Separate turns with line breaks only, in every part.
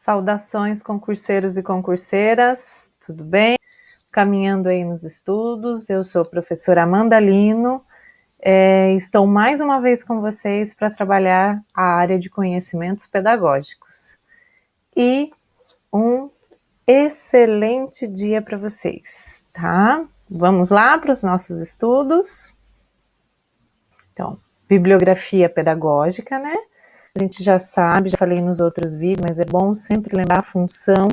Saudações, concurseiros e concurseiras, tudo bem? Caminhando aí nos estudos, eu sou a professora Amanda Lino, estou mais uma vez com vocês para trabalhar a área de conhecimentos pedagógicos. E um excelente dia para vocês, tá? Vamos lá para os nossos estudos. Então, bibliografia pedagógica, né? A gente já sabe, já falei nos outros vídeos, mas é bom sempre lembrar a função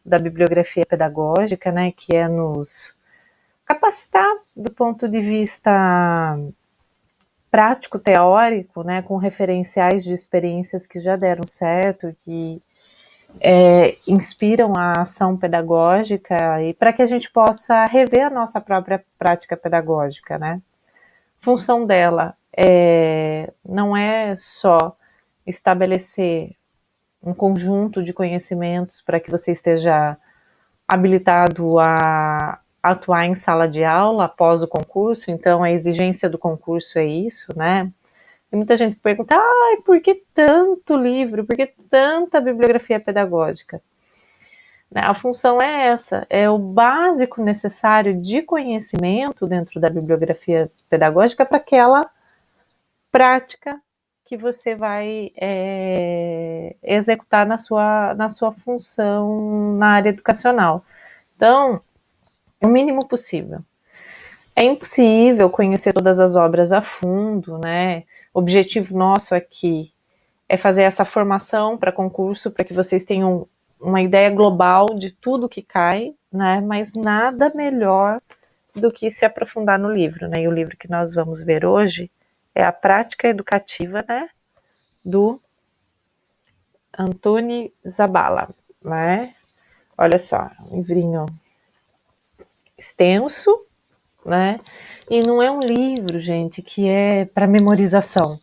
da bibliografia pedagógica, né, que é nos capacitar do ponto de vista prático, teórico, né, com referenciais de experiências que já deram certo, que inspiram a ação pedagógica e para que a gente possa rever a nossa própria prática pedagógica, né. A função dela não é só estabelecer um conjunto de conhecimentos para que você esteja habilitado a atuar em sala de aula após o concurso, então a exigência do concurso é isso, né? Tem muita gente que pergunta, por que tanto livro, por que tanta bibliografia pedagógica? A função é essa, é o básico necessário de conhecimento dentro da bibliografia pedagógica para aquela prática que você vai executar na sua função na área educacional. Então, o mínimo possível. É impossível conhecer todas as obras a fundo, né? O objetivo nosso aqui é fazer essa formação para concurso, para que vocês tenham uma ideia global de tudo que cai, né? Mas nada melhor do que se aprofundar no livro, né? E o livro que nós vamos ver hoje é A Prática Educativa, né? Do Antoni Zabala, né? Olha só, um livrinho extenso, né? E não é um livro, gente, que é para memorização,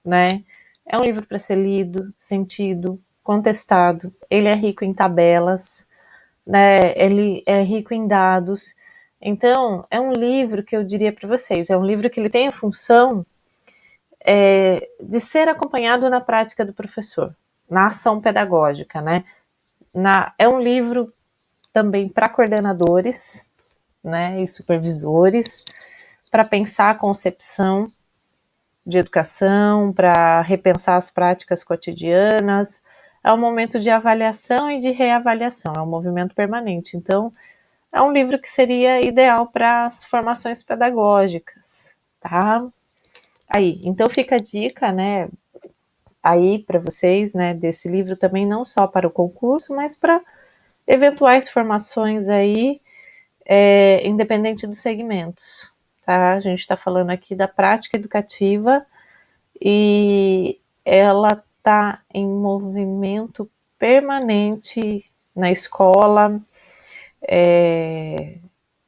né? É um livro para ser lido, sentido, contestado. Ele é rico em tabelas, né? Ele é rico em dados. Então, é um livro que eu diria para vocês, é um livro que ele tem a função de ser acompanhado na prática do professor, na ação pedagógica, né? É um livro também para coordenadores, né, e supervisores, para pensar a concepção de educação, para repensar as práticas cotidianas. É um momento de avaliação e de reavaliação, é um movimento permanente. Então, é um livro que seria ideal para as formações pedagógicas, tá? Aí, então fica a dica, né, aí para vocês, né, desse livro também, não só para o concurso, mas para eventuais formações aí, independente dos segmentos, tá? A gente está falando aqui da prática educativa e ela está em movimento permanente na escola,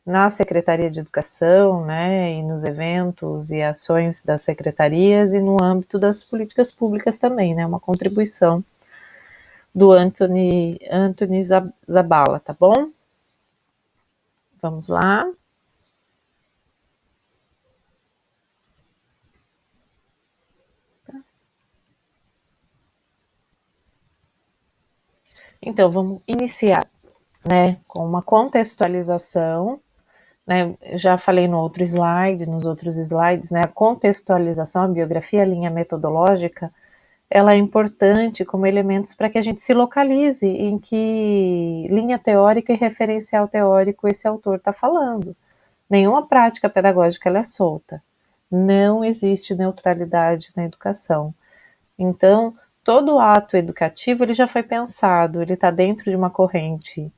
na Secretaria de Educação, né, e nos eventos e ações das secretarias e no âmbito das políticas públicas também, né, uma contribuição do Antoni Zabala, tá bom? Vamos lá. Então, vamos iniciar, né, com uma contextualização, né, já falei no outro slide, nos outros slides, né, a contextualização, a biografia, a linha metodológica, ela é importante como elementos para que a gente se localize em que linha teórica e referencial teórico esse autor está falando. Nenhuma prática pedagógica ela é solta. Não existe neutralidade na educação. Então, todo ato educativo ele já foi pensado, ele está dentro de uma corrente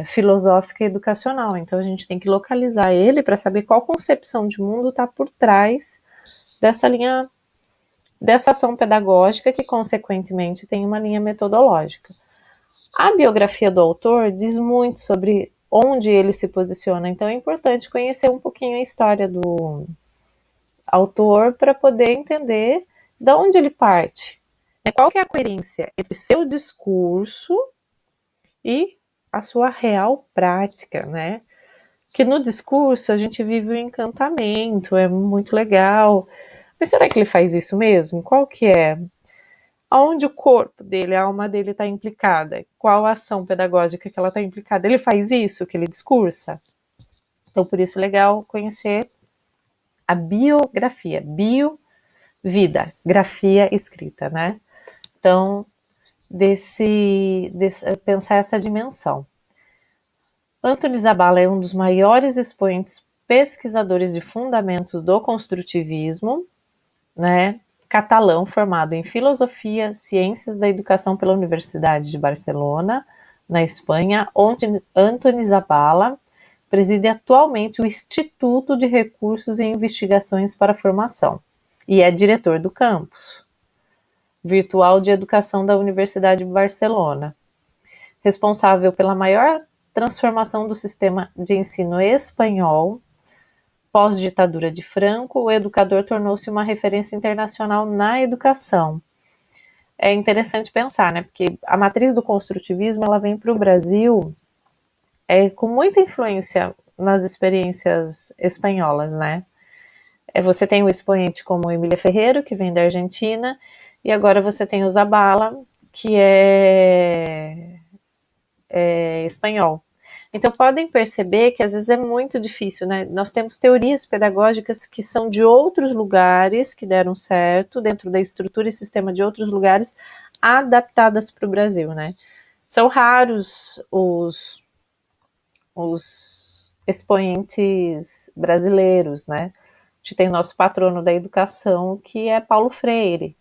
filosófica e educacional. Então, a gente tem que localizar ele para saber qual concepção de mundo está por trás dessa linha, dessa ação pedagógica que, consequentemente, tem uma linha metodológica. A biografia do autor diz muito sobre onde ele se posiciona, então é importante conhecer um pouquinho a história do autor para poder entender de onde ele parte. Qual que é a coerência entre seu discurso e a sua real prática, né? Que no discurso a gente vive o encantamento, é muito legal. Mas será que ele faz isso mesmo? Qual que é Onde o corpo dele, a alma dele está implicada? Qual a ação pedagógica que ela está implicada? Ele faz isso que ele discursa? Então, por isso é legal conhecer a biografia, bio-vida, grafia escrita, né? Então, pensar essa dimensão. Anthony Zabala é um dos maiores expoentes pesquisadores de fundamentos do construtivismo, né? Catalão, formado em Filosofia, Ciências da Educação pela Universidade de Barcelona, na Espanha, onde Anthony Zabala preside atualmente o Instituto de Recursos e Investigações para a Formação e é diretor do campus virtual de educação da Universidade de Barcelona, responsável pela maior transformação do sistema de ensino espanhol. Pós-ditadura de Franco, o educador tornou-se uma referência internacional na educação. É interessante pensar, né? Porque a matriz do construtivismo ela vem para o Brasil com muita influência nas experiências espanholas, né? Você tem um expoente como Emília Ferreiro, que vem da Argentina, e agora você tem o Zabala, que é espanhol. Então, podem perceber que às vezes é muito difícil, né? Nós temos teorias pedagógicas que são de outros lugares, que deram certo, dentro da estrutura e sistema de outros lugares, adaptadas para o Brasil, né? São raros os expoentes brasileiros, né? A gente tem o nosso patrono da educação, que é Paulo Freire.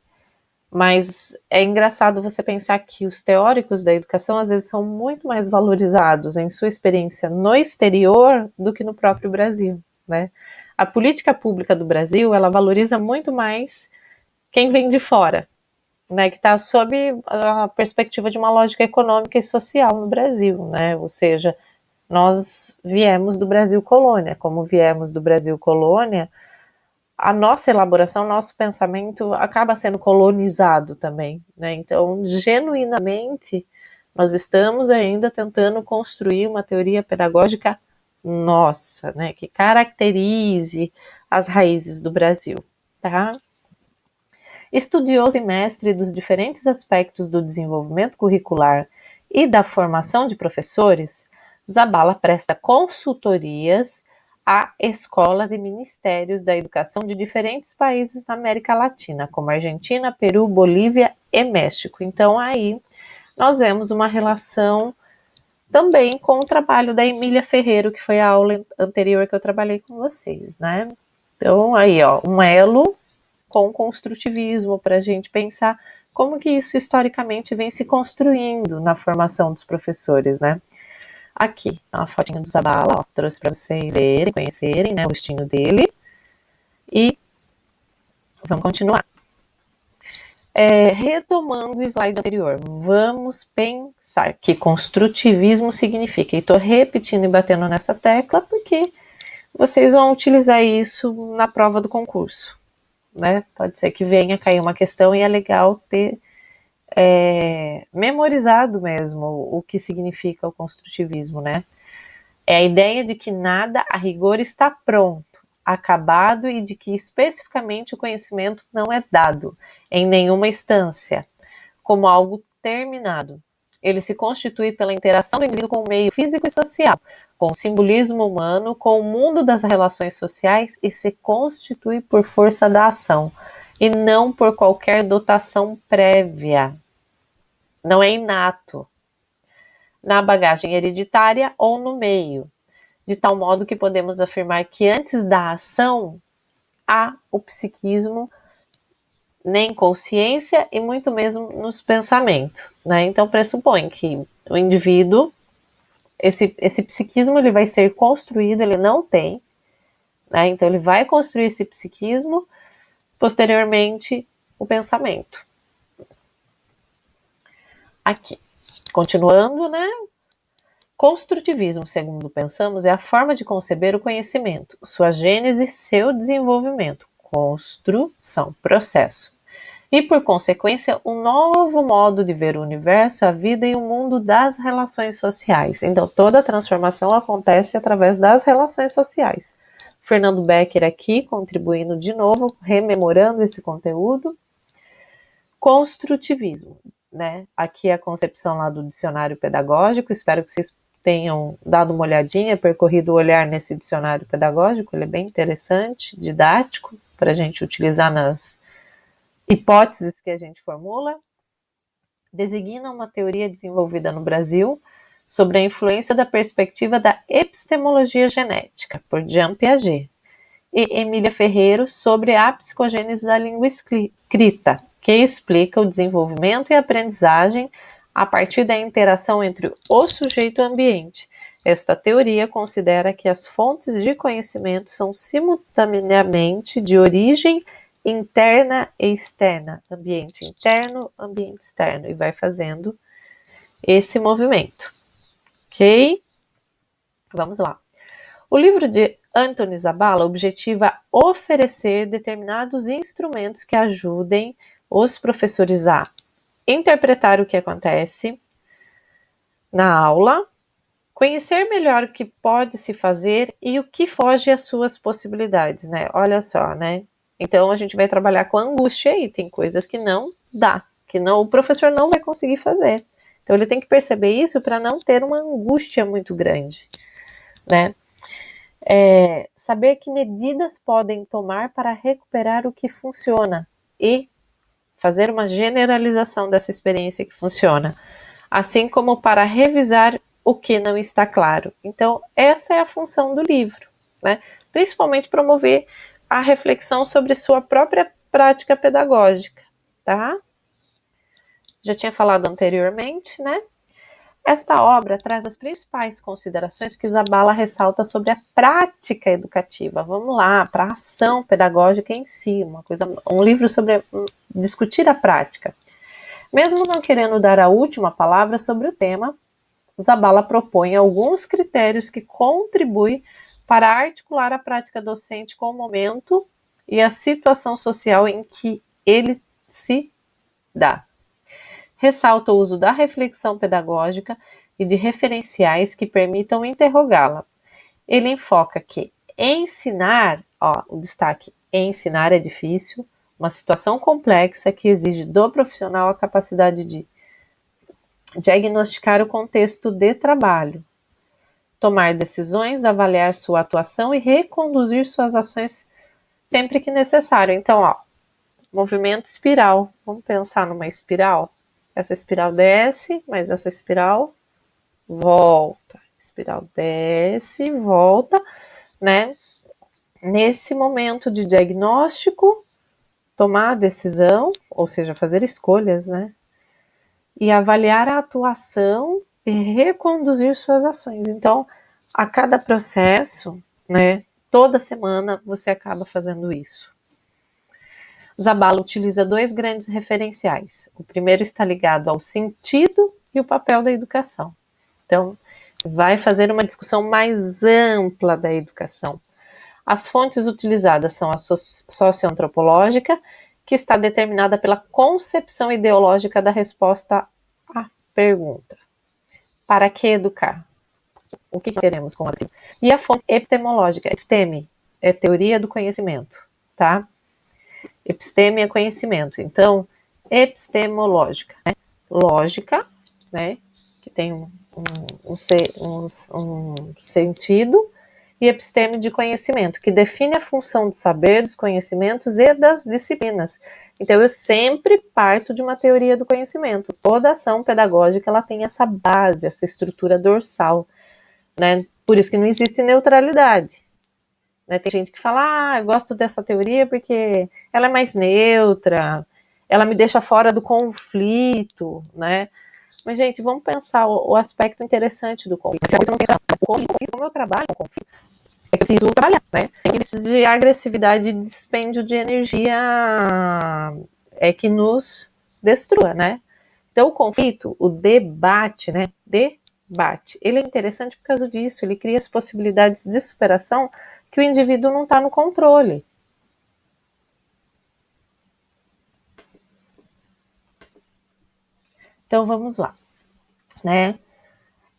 Mas é engraçado você pensar que os teóricos da educação às vezes são muito mais valorizados em sua experiência no exterior do que no próprio Brasil, né? A política pública do Brasil, ela valoriza muito mais quem vem de fora, né? Que está sob a perspectiva de uma lógica econômica e social no Brasil, né? Ou seja, nós viemos do Brasil colônia, como viemos do Brasil colônia, a nossa elaboração, nosso pensamento acaba sendo colonizado também, né? Então, genuinamente, nós estamos ainda tentando construir uma teoria pedagógica nossa, né? Que caracterize as raízes do Brasil, tá? Estudioso e mestre dos diferentes aspectos do desenvolvimento curricular e da formação de professores, Zabala presta consultorias a escolas e ministérios da educação de diferentes países da América Latina, como Argentina, Peru, Bolívia e México. Então, aí nós vemos uma relação também com o trabalho da Emília Ferreiro, que foi a aula anterior que eu trabalhei com vocês, né? Então, aí, ó, um elo com o construtivismo para a gente pensar como que isso historicamente vem se construindo na formação dos professores, né? Aqui, uma fotinha do Zabala, ó, trouxe para vocês verem, conhecerem, né, o rostinho dele. E vamos continuar. Retomando o slide anterior, vamos pensar que construtivismo significa, e estou repetindo e batendo nessa tecla porque vocês vão utilizar isso na prova do concurso, né? Pode ser que venha cair uma questão e é legal ter memorizado mesmo o que significa o construtivismo, né? É a ideia de que nada a rigor está pronto, acabado e de que especificamente o conhecimento não é dado em nenhuma instância, como algo terminado. Ele se constitui pela interação do indivíduo com o meio físico e social, com o simbolismo humano, com o mundo das relações sociais e se constitui por força da ação, e não por qualquer dotação prévia. Não é inato, na bagagem hereditária ou no meio, de tal modo que podemos afirmar que antes da ação há o psiquismo, nem consciência e muito mesmo nos pensamentos, né? Então pressupõe que o indivíduo, esse psiquismo ele vai ser construído, ele não tem, né? Então ele vai construir esse psiquismo, posteriormente o pensamento. Aqui, continuando, né? Construtivismo, segundo pensamos, é a forma de conceber o conhecimento, sua gênese, seu desenvolvimento, construção, processo. E, por consequência, um novo modo de ver o universo, a vida e o mundo das relações sociais. Então, toda a transformação acontece através das relações sociais. Fernando Becker aqui, contribuindo de novo, rememorando esse conteúdo. construtivismo, né? Aqui é a concepção lá do dicionário pedagógico, espero que vocês tenham dado uma olhadinha, percorrido o olhar nesse dicionário pedagógico, ele é bem interessante, didático, para a gente utilizar nas hipóteses que a gente formula. Designa uma teoria desenvolvida no Brasil sobre a influência da perspectiva da epistemologia genética, por Jean Piaget, e Emília Ferreiro sobre a psicogênese da língua escrita, que explica o desenvolvimento e aprendizagem a partir da interação entre o sujeito e o ambiente. Esta teoria considera que as fontes de conhecimento são simultaneamente de origem interna e externa, ambiente interno, ambiente externo, e vai fazendo esse movimento. Ok? Vamos lá. O livro de Anthony Zabala objetiva oferecer determinados instrumentos que ajudem os professores a interpretar o que acontece na aula, conhecer melhor o que pode se fazer e o que foge às suas possibilidades, né? Olha só, né? Então a gente vai trabalhar com angústia aí, tem coisas que não dá, que não, o professor não vai conseguir fazer. Então ele tem que perceber isso para não ter uma angústia muito grande, né? Saber que medidas podem tomar para recuperar o que funciona e fazer uma generalização dessa experiência que funciona, assim como para revisar o que não está claro. Então, essa é a função do livro, né? Principalmente promover a reflexão sobre sua própria prática pedagógica, tá? Já tinha falado anteriormente, né? Esta obra traz as principais considerações que Zabala ressalta sobre a prática educativa. Vamos lá, para a ação pedagógica em si, um livro sobre discutir a prática. Mesmo não querendo dar a última palavra sobre o tema, Zabala propõe alguns critérios que contribuem para articular a prática docente com o momento e a situação social em que ele se dá. Ressalta o uso da reflexão pedagógica e de referenciais que permitam interrogá-la. Ele enfoca que ensinar, o destaque, ensinar é difícil, uma situação complexa que exige do profissional a capacidade de diagnosticar o contexto de trabalho, tomar decisões, avaliar sua atuação e reconduzir suas ações sempre que necessário. Então, movimento espiral. Vamos pensar numa espiral? Essa espiral desce, mas essa espiral volta. Espiral desce, volta, né? Nesse momento de diagnóstico, tomar a decisão, ou seja, fazer escolhas, né? E avaliar a atuação e reconduzir suas ações. Então, a cada processo, né? Toda semana você acaba fazendo isso. Zabala utiliza dois grandes referenciais. O primeiro está ligado ao sentido e o papel da educação. Então, vai fazer uma discussão mais ampla da educação. As fontes utilizadas são a socioantropológica, que está determinada pela concepção ideológica da resposta à pergunta. Para que educar? O que queremos com a educação? E a fonte epistemológica. Episteme é teoria do conhecimento, tá? Episteme é conhecimento. Então, epistemológica, né? Lógica, né? Que tem um sentido, e episteme de conhecimento, que define a função do saber, dos conhecimentos e das disciplinas. Então, eu sempre parto de uma teoria do conhecimento. Toda ação pedagógica ela tem essa base, essa estrutura dorsal, né? Por isso que não existe neutralidade. Né? Tem gente que fala, eu gosto dessa teoria porque ela é mais neutra, ela me deixa fora do conflito, né? Mas, gente, vamos pensar o aspecto interessante do conflito. Como eu trabalho com conflito, é que eu preciso trabalhar, né? Tem isso de agressividade e dispêndio de energia que nos destrua, né? Então, o conflito, o debate, né? Ele é interessante por causa disso, ele cria as possibilidades de superação que o indivíduo não está no controle. Então, vamos lá, né?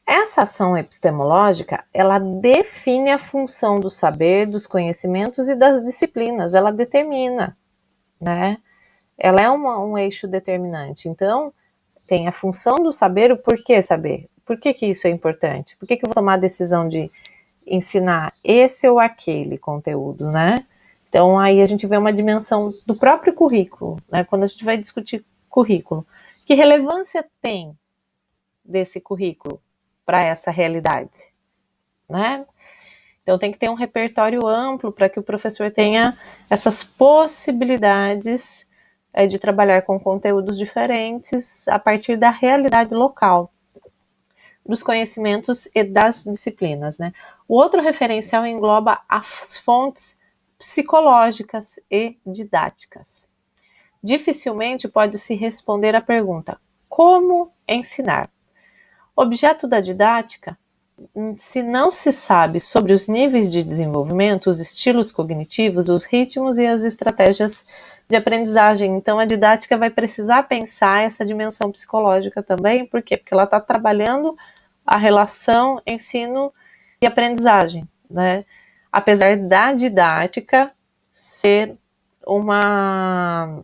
Essa ação epistemológica, ela define a função do saber, dos conhecimentos e das disciplinas, ela determina, né? ela é um eixo determinante. Então, tem a função do saber, o porquê saber. Por que isso é importante? Por que eu vou tomar a decisão de ensinar esse ou aquele conteúdo, né? Então, aí a gente vê uma dimensão do próprio currículo, né? Quando a gente vai discutir currículo, que relevância tem desse currículo para essa realidade, né? Então, tem que ter um repertório amplo para que o professor tenha essas possibilidades de trabalhar com conteúdos diferentes a partir da realidade local, dos conhecimentos e das disciplinas, né? O outro referencial engloba as fontes psicológicas e didáticas. Dificilmente pode-se responder à pergunta: como ensinar? Objeto da didática, se não se sabe sobre os níveis de desenvolvimento, os estilos cognitivos, os ritmos e as estratégias de aprendizagem. Então, a didática vai precisar pensar essa dimensão psicológica também. Por quê? Porque ela está trabalhando a relação ensino e aprendizagem, né? Apesar da didática ser uma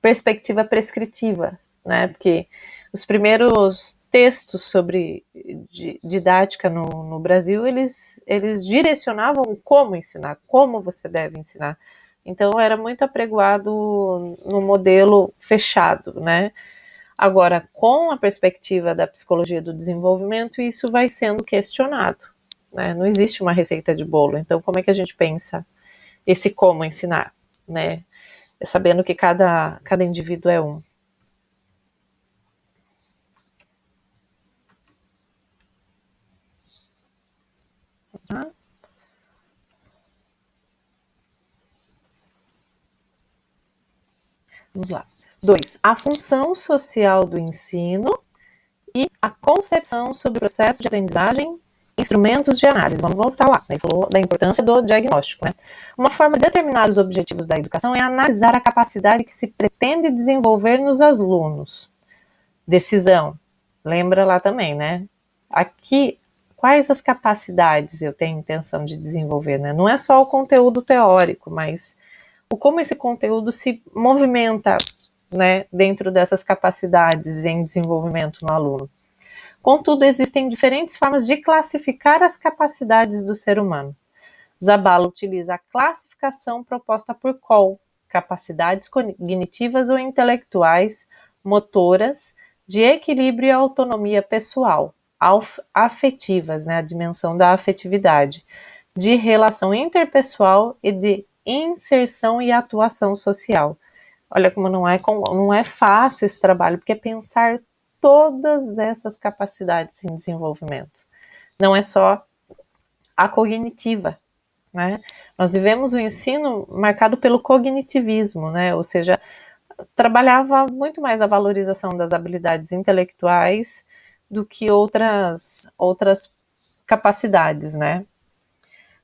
perspectiva prescritiva, né? Porque os primeiros textos sobre didática no Brasil, eles direcionavam como ensinar, como você deve ensinar. Então, era muito apregoado no modelo fechado, né? Agora, com a perspectiva da psicologia do desenvolvimento, isso vai sendo questionado, né? Não existe uma receita de bolo. Então, como é que a gente pensa esse como ensinar, né? Sabendo que cada indivíduo é um. Tá? Vamos lá. 2. A função social do ensino e a concepção sobre o processo de aprendizagem, instrumentos de análise. Vamos voltar lá. Ele falou da importância do diagnóstico, né? Uma forma de determinar os objetivos da educação é analisar a capacidade que se pretende desenvolver nos alunos. Decisão. Lembra lá também, né? Aqui, quais as capacidades eu tenho intenção de desenvolver, né? Não é só o conteúdo teórico, mas o como esse conteúdo se movimenta, né, dentro dessas capacidades em desenvolvimento no aluno. Contudo, existem diferentes formas de classificar as capacidades do ser humano. Zabala utiliza a classificação proposta por Cole, capacidades cognitivas ou intelectuais, motoras, de equilíbrio e autonomia pessoal, afetivas, né, a dimensão da afetividade, de relação interpessoal e de inserção e atuação social. Olha como não é fácil esse trabalho, porque é pensar todas essas capacidades em desenvolvimento. Não é só a cognitiva, né? Nós vivemos o ensino marcado pelo cognitivismo, né? Ou seja, trabalhava muito mais a valorização das habilidades intelectuais do que outras capacidades, né?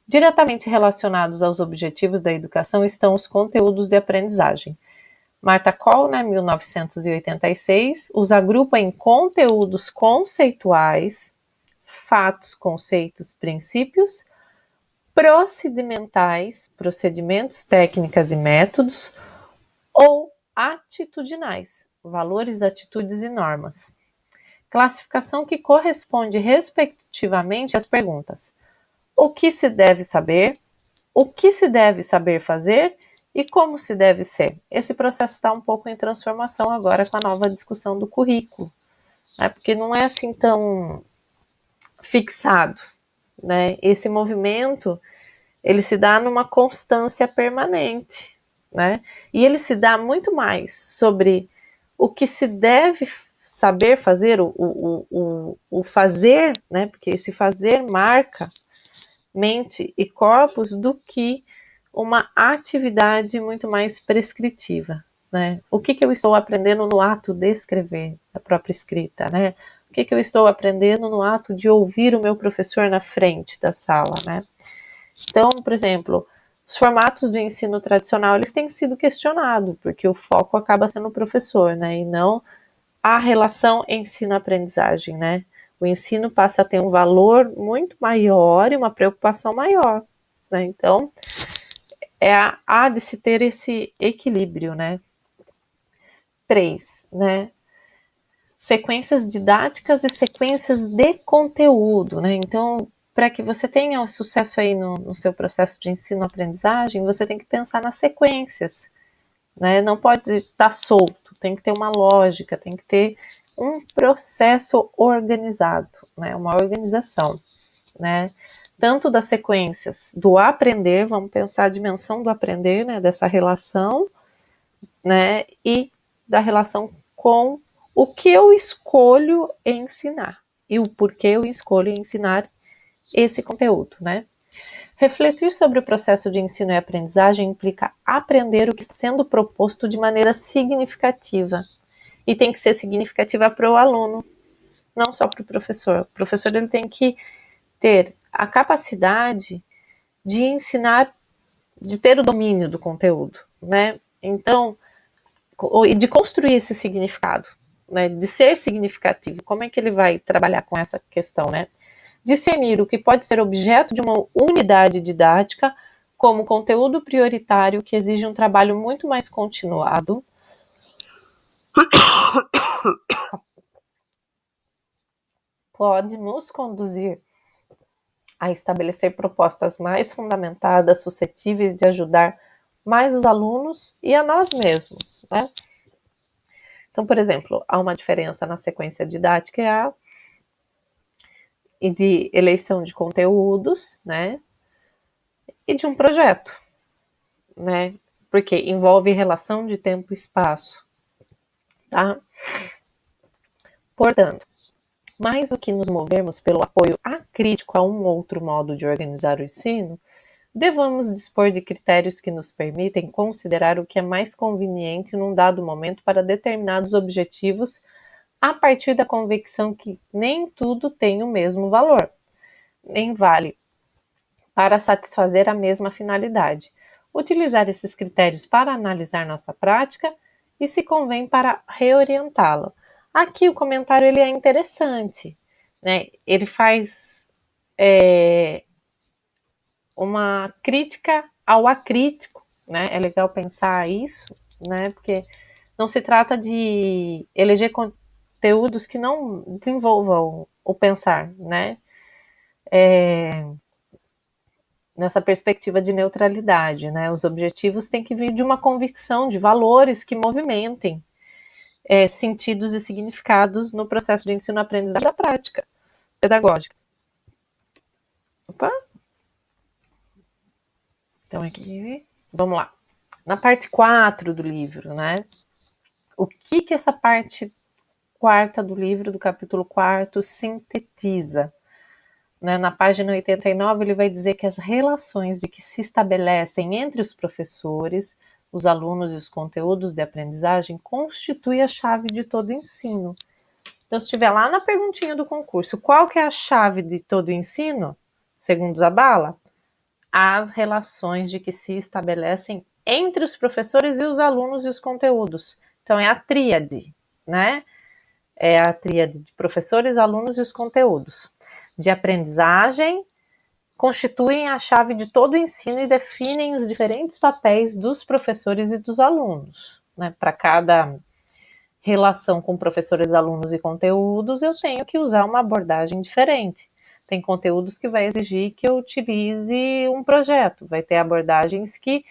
Diretamente relacionados aos objetivos da educação estão os conteúdos de aprendizagem. Marta Cole, né, 1986, os agrupa em conteúdos conceituais, fatos, conceitos, princípios, procedimentos, técnicas e métodos, ou atitudinais, valores, atitudes e normas. Classificação que corresponde respectivamente às perguntas: o que se deve saber, o que se deve saber fazer e como se deve ser. Esse processo está um pouco em transformação agora com a nova discussão do currículo, né? Porque não é assim tão fixado, né? Esse movimento, ele se dá numa constância permanente, né? E ele se dá muito mais sobre o que se deve saber fazer, o fazer, né? Porque esse fazer marca mente e corpos do que uma atividade muito mais prescritiva, né? O que eu estou aprendendo no ato de escrever a própria escrita, né? O que eu estou aprendendo no ato de ouvir o meu professor na frente da sala, né? Então, por exemplo, os formatos do ensino tradicional, eles têm sido questionados, porque o foco acaba sendo o professor, né? E não a relação ensino-aprendizagem, né? O ensino passa a ter um valor muito maior e uma preocupação maior, né? Então, há de se ter esse equilíbrio, né? três, né? Sequências didáticas e sequências de conteúdo, né? Então, para que você tenha sucesso aí no seu processo de ensino-aprendizagem, você tem que pensar nas sequências, né? Não pode estar solto, tem que ter uma lógica, tem que ter um processo organizado, né? Uma organização, né? Tanto das sequências do aprender, vamos pensar a dimensão do aprender, né? Dessa relação, né? E da relação com o que eu escolho ensinar e o porquê eu escolho ensinar esse conteúdo, né? Refletir sobre o processo de ensino e aprendizagem implica aprender o que está sendo proposto de maneira significativa. E tem que ser significativa para o aluno, não só para o professor. O professor ele tem que ter a capacidade de ensinar, de ter o domínio do conteúdo, né? Então, e de construir esse significado, né? De ser significativo. Como é que ele vai trabalhar com essa questão, né? Discernir o que pode ser objeto de uma unidade didática como conteúdo prioritário que exige um trabalho muito mais continuado. Pode nos conduzir a estabelecer propostas mais fundamentadas, suscetíveis de ajudar mais os alunos e a nós mesmos, né? Então, por exemplo, há uma diferença na sequência didática e de eleição de conteúdos, né? E de um projeto, né? Porque envolve relação de tempo e espaço, tá? Portanto, mais do que nos movermos pelo apoio acrítico a um outro modo de organizar o ensino, devamos dispor de critérios que nos permitem considerar o que é mais conveniente num dado momento para determinados objetivos, a partir da convicção que nem tudo tem o mesmo valor, nem vale para satisfazer a mesma finalidade. Utilizar esses critérios para analisar nossa prática e, se convém, para reorientá-la. Aqui o comentário ele é interessante, né? Ele faz uma crítica ao acrítico, né? É legal pensar isso, né? Porque não se trata de eleger conteúdos que não desenvolvam o pensar, né? Nessa perspectiva de neutralidade, né? Os objetivos têm que vir de uma convicção, de valores que movimentem sentidos e significados no processo de ensino-aprendizagem da prática pedagógica. Opa! Então aqui, vamos lá. Na parte 4 do livro, né? O que essa parte quarta do livro, do capítulo 4, sintetiza? Né? Na página 89, ele vai dizer que as relações de que se estabelecem entre os professores, os alunos e os conteúdos de aprendizagem constituem a chave de todo o ensino. Então, se estiver lá na perguntinha do concurso, qual que é a chave de todo o ensino, segundo Zabala? As relações de que se estabelecem entre os professores e os alunos e os conteúdos. Então, é a tríade, né? É a tríade de professores, alunos e os conteúdos. De aprendizagem, constituem a chave de todo o ensino e definem os diferentes papéis dos professores e dos alunos. Né? Para cada relação com professores, alunos e conteúdos, eu tenho que usar uma abordagem diferente. Tem conteúdos que vai exigir que eu utilize um projeto, vai ter abordagens que